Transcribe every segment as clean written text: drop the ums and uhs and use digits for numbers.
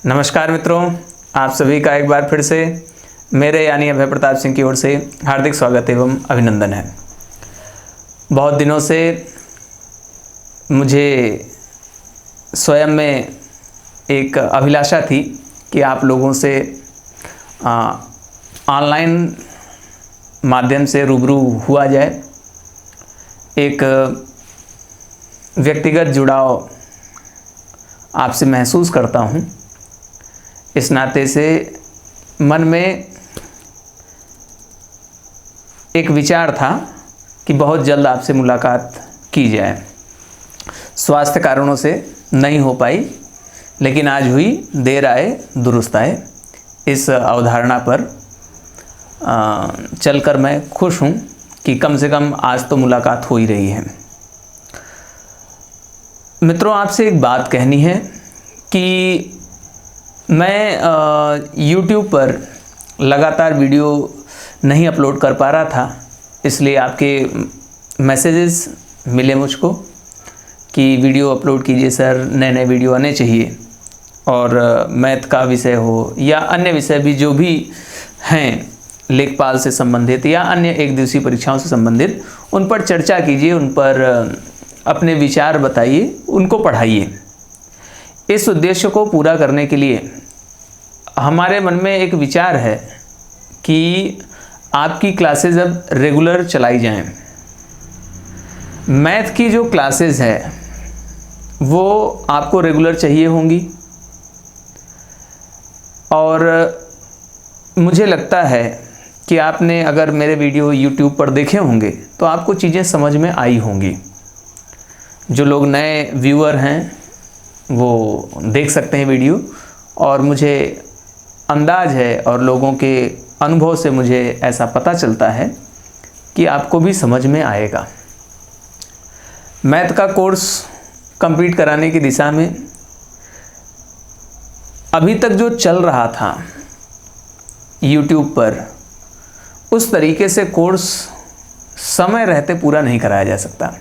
नमस्कार मित्रों, आप सभी का एक बार फिर से मेरे यानी अभय प्रताप सिंह की ओर से हार्दिक स्वागत एवं अभिनंदन है। बहुत दिनों से मुझे स्वयं में एक अभिलाषा थी कि आप लोगों से ऑनलाइन माध्यम से रूबरू हुआ जाए, एक व्यक्तिगत जुड़ाव आपसे महसूस करता हूँ। इस नाते से मन में एक विचार था कि बहुत जल्द आपसे मुलाकात की जाए। स्वास्थ्य कारणों से नहीं हो पाई, लेकिन आज हुई, देर आए दुरुस्त आए। इस अवधारणा पर चलकर मैं खुश हूँ कि कम से कम आज तो मुलाकात हो ही रही है। मित्रों, आपसे एक बात कहनी है कि मैं YouTube पर लगातार वीडियो नहीं अपलोड कर पा रहा था, इसलिए आपके मैसेजेस मिले मुझको कि वीडियो अपलोड कीजिए सर, नए नए वीडियो आने चाहिए। और मैथ का विषय हो या अन्य विषय भी जो भी हैं लेखपाल से संबंधित या अन्य एक दिवसीय परीक्षाओं से संबंधित, उन पर चर्चा कीजिए, उन पर अपने विचार बताइए, उनको पढ़ाइए। इस उद्देश्य को पूरा करने के लिए हमारे मन में एक विचार है कि आपकी क्लासेस अब रेगुलर चलाई जाएं। मैथ की जो क्लासेस है वो आपको रेगुलर चाहिए होंगी, और मुझे लगता है कि आपने अगर मेरे वीडियो YouTube पर देखे होंगे तो आपको चीज़ें समझ में आई होंगी। जो लोग नए व्यूअर हैं वो देख सकते हैं वीडियो, और मुझे अंदाज है और लोगों के अनुभव से मुझे ऐसा पता चलता है कि आपको भी समझ में आएगा। मैथ का कोर्स कंप्लीट कराने की दिशा में अभी तक जो चल रहा था YouTube पर, उस तरीके से कोर्स समय रहते पूरा नहीं कराया जा सकता।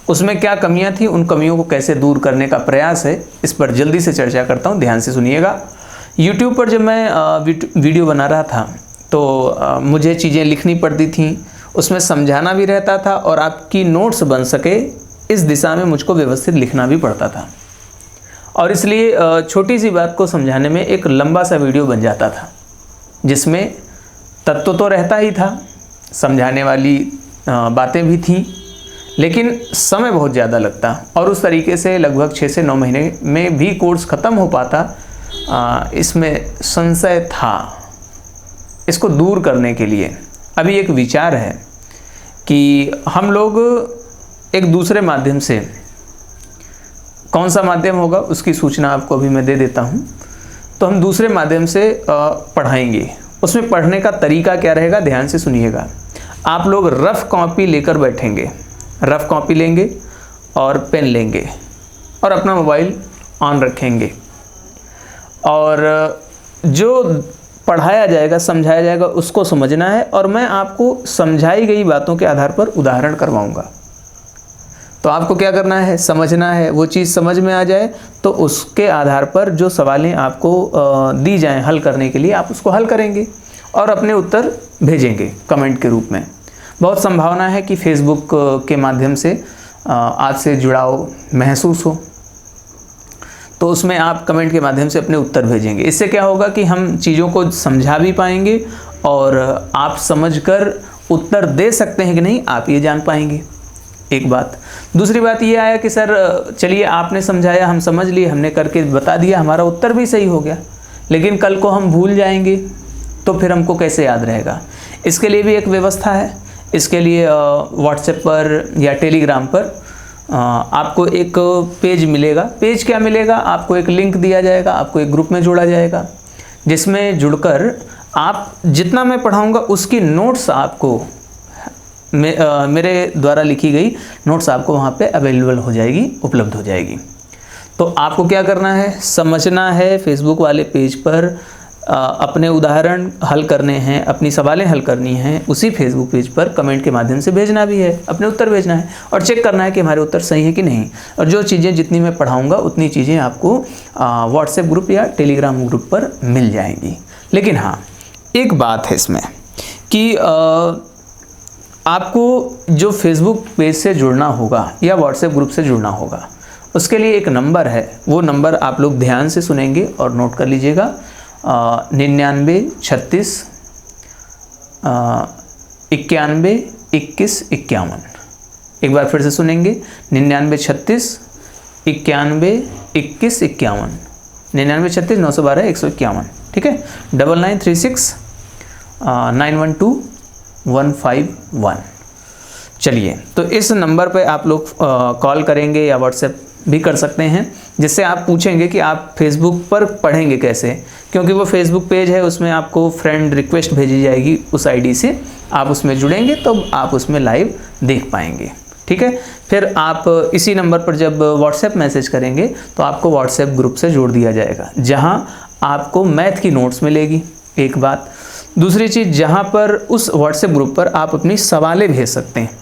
उसमें क्या कमियां थी, उन कमियों को कैसे दूर करने का प्रयास है, इस पर जल्दी से चर्चा करता हूं। ध्यान से सुनिएगा। YouTube पर जब मैं वीडियो बना रहा था तो मुझे चीज़ें लिखनी पड़ती थी, उसमें समझाना भी रहता था, और आपकी नोट्स बन सके इस दिशा में मुझको व्यवस्थित लिखना भी पड़ता था। और इसलिए छोटी सी बात को समझाने में एक लंबा सा वीडियो बन जाता था, जिसमें तत्व तो रहता ही था, समझाने वाली बातें भी थीं, लेकिन समय बहुत ज़्यादा लगता, और उस तरीके से लगभग 6 से 9 महीने में भी कोर्स ख़त्म हो पाता। इसमें संशय था। इसको दूर करने के लिए अभी एक विचार है कि हम लोग एक दूसरे माध्यम से, कौन सा माध्यम होगा उसकी सूचना आपको अभी मैं दे देता हूँ, तो हम दूसरे माध्यम से पढ़ाएंगे। उसमें पढ़ने का तरीका क्या रहेगा, ध्यान से सुनिएगा। आप लोग रफ़ कॉपी लेकर बैठेंगे, रफ़ कॉपी लेंगे और पेन लेंगे और अपना मोबाइल ऑन रखेंगे, और जो पढ़ाया जाएगा, समझाया जाएगा, उसको समझना है। और मैं आपको समझाई गई बातों के आधार पर उदाहरण करवाऊंगा। तो आपको क्या करना है, समझना है। वो चीज़ समझ में आ जाए तो उसके आधार पर जो सवालें आपको दी जाएं हल करने के लिए, आप उसको हल करेंगे और अपने उत्तर भेजेंगे कमेंट के रूप में। बहुत संभावना है कि फेसबुक के माध्यम से आपसे जुड़ाव महसूस हो, तो उसमें आप कमेंट के माध्यम से अपने उत्तर भेजेंगे। इससे क्या होगा कि हम चीज़ों को समझा भी पाएंगे, और आप समझकर उत्तर दे सकते हैं कि नहीं, आप ये जान पाएंगे। एक बात। दूसरी बात ये आया कि सर चलिए आपने समझाया, हम समझ लिए, हमने करके बता दिया, हमारा उत्तर भी सही हो गया, लेकिन कल को हम भूल जाएंगे तो फिर हमको कैसे याद रहेगा। इसके लिए भी एक व्यवस्था है। इसके लिए व्हाट्सएप पर या टेलीग्राम पर आपको एक पेज मिलेगा। पेज क्या मिलेगा, आपको एक लिंक दिया जाएगा, आपको एक ग्रुप में जोड़ा जाएगा, जिसमें जुड़कर आप जितना मैं पढ़ाऊंगा उसकी नोट्स आपको मेरे द्वारा लिखी गई नोट्स आपको वहाँ पे अवेलेबल हो जाएगी, उपलब्ध हो जाएगी। तो आपको क्या करना है, समझना है। फेसबुक वाले पेज पर अपने उदाहरण हल करने हैं, अपनी सवालें हल करनी हैं, उसी फेसबुक पेज पर कमेंट के माध्यम से भेजना भी है, अपने उत्तर भेजना है और चेक करना है कि हमारे उत्तर सही है कि नहीं। और जो चीज़ें जितनी मैं पढ़ाऊँगा उतनी चीज़ें आपको व्हाट्सएप ग्रुप या टेलीग्राम ग्रुप पर मिल जाएंगी। लेकिन हाँ, एक बात है इसमें कि आपको जो फेसबुक पेज से जुड़ना होगा या व्हाट्सएप ग्रुप से जुड़ना होगा, उसके लिए एक नंबर है। वो नंबर आप लोग ध्यान से सुनेंगे और नोट कर लीजिएगा। 99 36 91 21 51। एक बार फिर से सुनेंगे, 99 36 91 21 51, 99 36 912 151। ठीक है, 9936 912 151। चलिए, तो इस नंबर पे आप लोग कॉल करेंगे या व्हाट्सएप भी कर सकते हैं, जिससे आप पूछेंगे कि आप फेसबुक पर पढ़ेंगे कैसे, क्योंकि वो फेसबुक पेज है, उसमें आपको फ्रेंड रिक्वेस्ट भेजी जाएगी उस आईडी से, आप उसमें जुड़ेंगे तो आप उसमें लाइव देख पाएंगे। ठीक है, फिर आप इसी नंबर पर जब व्हाट्सएप मैसेज करेंगे तो आपको व्हाट्सएप ग्रुप से जोड़ दिया जाएगा, जहां आपको मैथ की नोट्स मिलेगी। एक बात, दूसरी चीज़, जहां पर उस व्हाट्सएप ग्रुप पर आप अपनी सवालें भेज सकते हैं।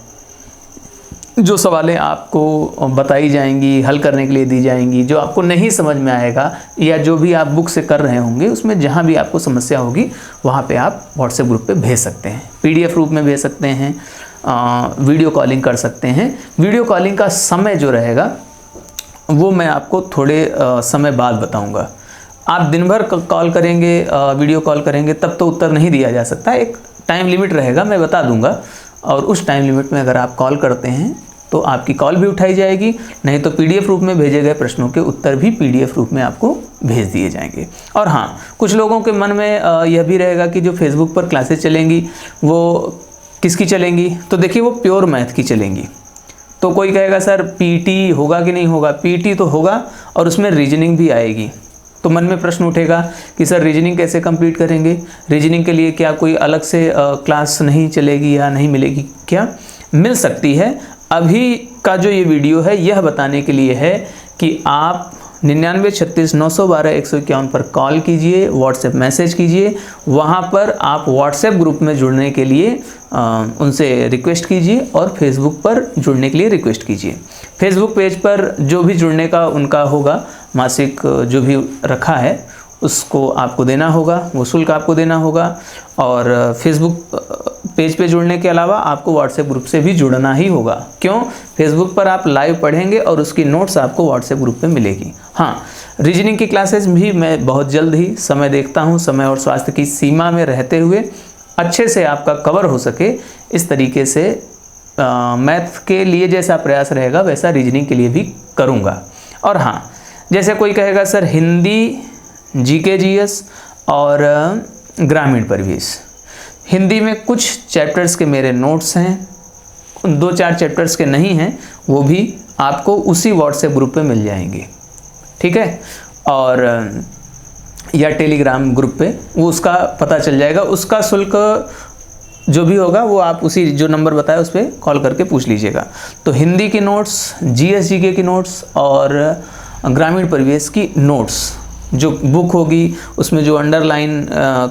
जो सवालें आपको बताई जाएंगी, हल करने के लिए दी जाएंगी, जो आपको नहीं समझ में आएगा या जो भी आप बुक से कर रहे होंगे, उसमें जहाँ भी आपको समस्या होगी वहाँ पे आप व्हाट्सएप ग्रुप पे भेज सकते हैं। पीडीएफ रूप में भेज सकते हैं, वीडियो कॉलिंग कर सकते हैं। वीडियो कॉलिंग का समय जो रहेगा वो मैं आपको थोड़े समय बाद बताऊँगा। आप दिन भर कॉल करेंगे, वीडियो कॉल करेंगे, तब तो उत्तर नहीं दिया जा सकता। एक टाइम लिमिट रहेगा, मैं बता दूंगा, और उस टाइम लिमिट में अगर आप कॉल करते हैं तो आपकी कॉल भी उठाई जाएगी, नहीं तो पीडीएफ रूप में भेजे गए प्रश्नों के उत्तर भी पीडीएफ रूप में आपको भेज दिए जाएंगे। और हाँ, कुछ लोगों के मन में यह भी रहेगा कि जो फेसबुक पर क्लासेस चलेंगी वो किसकी चलेंगी, तो देखिए वो प्योर मैथ की चलेंगी। तो कोई कहेगा सर पीटी होगा कि नहीं होगा, पीटी तो होगा और उसमें रीजनिंग भी आएगी। तो मन में प्रश्न उठेगा कि सर रीजनिंग कैसे कंप्लीट करेंगे, रीजनिंग के लिए क्या कोई अलग से क्लास नहीं चलेगी या नहीं मिलेगी क्या? मिल सकती है। अभी का जो ये वीडियो है यह बताने के लिए है कि आप 99 36 912 151 पर कॉल कीजिए, व्हाट्सएप मैसेज कीजिए, वहाँ पर आप व्हाट्सएप ग्रुप में जुड़ने के लिए उनसे रिक्वेस्ट कीजिए और फेसबुक पर जुड़ने के लिए रिक्वेस्ट कीजिए। फेसबुक पेज पर जो भी जुड़ने का उनका होगा, मासिक जो भी रखा है उसको आपको देना होगा, वो शुल्क आपको देना होगा। और फेसबुक पेज पे जुड़ने के अलावा आपको व्हाट्सएप ग्रुप से भी जुड़ना ही होगा। क्यों? फेसबुक पर आप लाइव पढ़ेंगे और उसकी नोट्स आपको व्हाट्सएप ग्रुप पे मिलेगी। हाँ, रीजनिंग की क्लासेस भी मैं बहुत जल्द ही समय देखता हूँ, समय और स्वास्थ्य की सीमा में रहते हुए अच्छे से आपका कवर हो सके, इस तरीके से मैथ के लिए जैसा प्रयास रहेगा वैसा रीजनिंग के लिए भी करूँगा। और हाँ, जैसे कोई कहेगा सर हिंदी, जीके जीएस और ग्रामीण परिवेश, हिंदी में कुछ चैप्टर्स के मेरे नोट्स हैं, 2-4 चैप्टर्स के नहीं हैं, वो भी आपको उसी व्हाट्सएप ग्रुप पे मिल जाएंगे। ठीक है, और या टेलीग्राम ग्रुप पे वो उसका पता चल जाएगा। उसका शुल्क जो भी होगा वो आप उसी जो नंबर बताया उस पर कॉल करके पूछ लीजिएगा। तो हिंदी की नोट्स, जीएस जीके की नोट्स और ग्रामीण परिवेश की नोट्स जो बुक होगी उसमें जो अंडरलाइन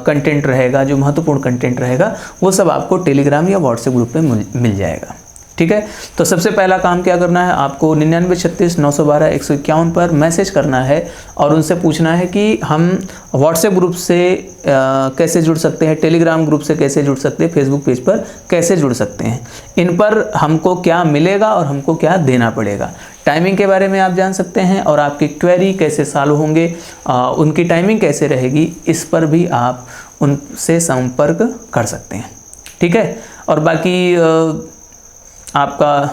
कंटेंट रहेगा, जो महत्वपूर्ण कंटेंट रहेगा, वो सब आपको टेलीग्राम या व्हाट्सएप ग्रुप पे मिल जाएगा। ठीक है, तो सबसे पहला काम क्या करना है, आपको 99 36 912 151 पर मैसेज करना है और उनसे पूछना है कि हम व्हाट्सएप ग्रुप से कैसे जुड़ सकते हैं, टेलीग्राम ग्रुप से कैसे जुड़ सकते हैं, फेसबुक पेज पर कैसे जुड़ सकते हैं, इन पर हमको क्या मिलेगा और हमको क्या देना पड़ेगा। टाइमिंग के बारे में आप जान सकते हैं और आपकी क्वेरी कैसे सॉल्व होंगे, उनकी टाइमिंग कैसे रहेगी, इस पर भी आप उनसे संपर्क कर सकते हैं। ठीक है, और बाकी आपका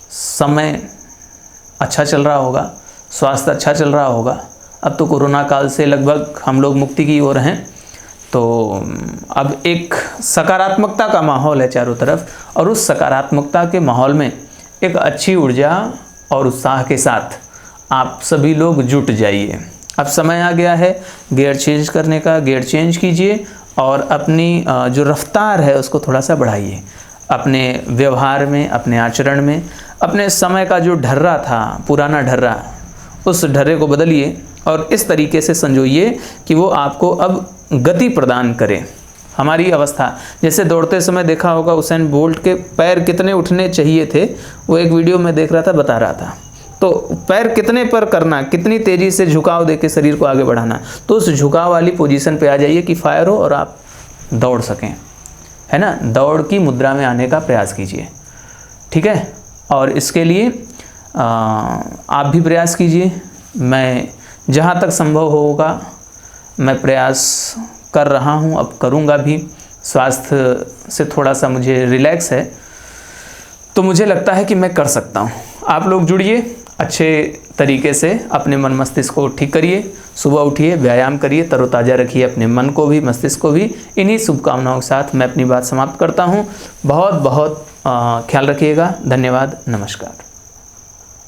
समय अच्छा चल रहा होगा, स्वास्थ्य अच्छा चल रहा होगा। अब तो कोरोना काल से लगभग हम लोग मुक्ति की ओर हैं, तो अब एक सकारात्मकता का माहौल है चारों तरफ, और उस सकारात्मकता के माहौल में एक अच्छी ऊर्जा और उत्साह के साथ आप सभी लोग जुट जाइए। अब समय आ गया है गियर चेंज करने का, गियर चेंज कीजिए और अपनी जो रफ्तार है उसको थोड़ा सा बढ़ाइए। अपने व्यवहार में, अपने आचरण में, अपने समय का जो ढर्रा था, पुराना ढर्रा, उस ढर्रे को बदलिए और इस तरीके से संजोइए कि वो आपको अब गति प्रदान करे। हमारी अवस्था, जैसे दौड़ते समय देखा होगा उसेन बोल्ट के पैर कितने उठने चाहिए थे, वो एक वीडियो में देख रहा था, बता रहा था। तो पैर कितने पर करना, कितनी तेज़ी से झुकाव देके शरीर को आगे बढ़ाना, तो उस झुकाव वाली पोजीशन पे आ जाइए कि फायर हो और आप दौड़ सकें, है ना। दौड़ की मुद्रा में आने का प्रयास कीजिए, ठीक है। और इसके लिए आप भी प्रयास कीजिए। मैं जहाँ तक संभव होगा मैं प्रयास कर रहा हूँ, अब करूँगा भी। स्वास्थ्य से थोड़ा सा मुझे रिलैक्स है, तो मुझे लगता है कि मैं कर सकता हूँ। आप लोग जुड़िए, अच्छे तरीके से अपने मन मस्तिष्क को ठीक करिए, सुबह उठिए, व्यायाम करिए, तरोताज़ा रखिए अपने मन को भी, मस्तिष्क को भी। इन्हीं शुभकामनाओं के साथ मैं अपनी बात समाप्त करता हूँ। बहुत बहुत ख्याल रखिएगा। धन्यवाद, नमस्कार।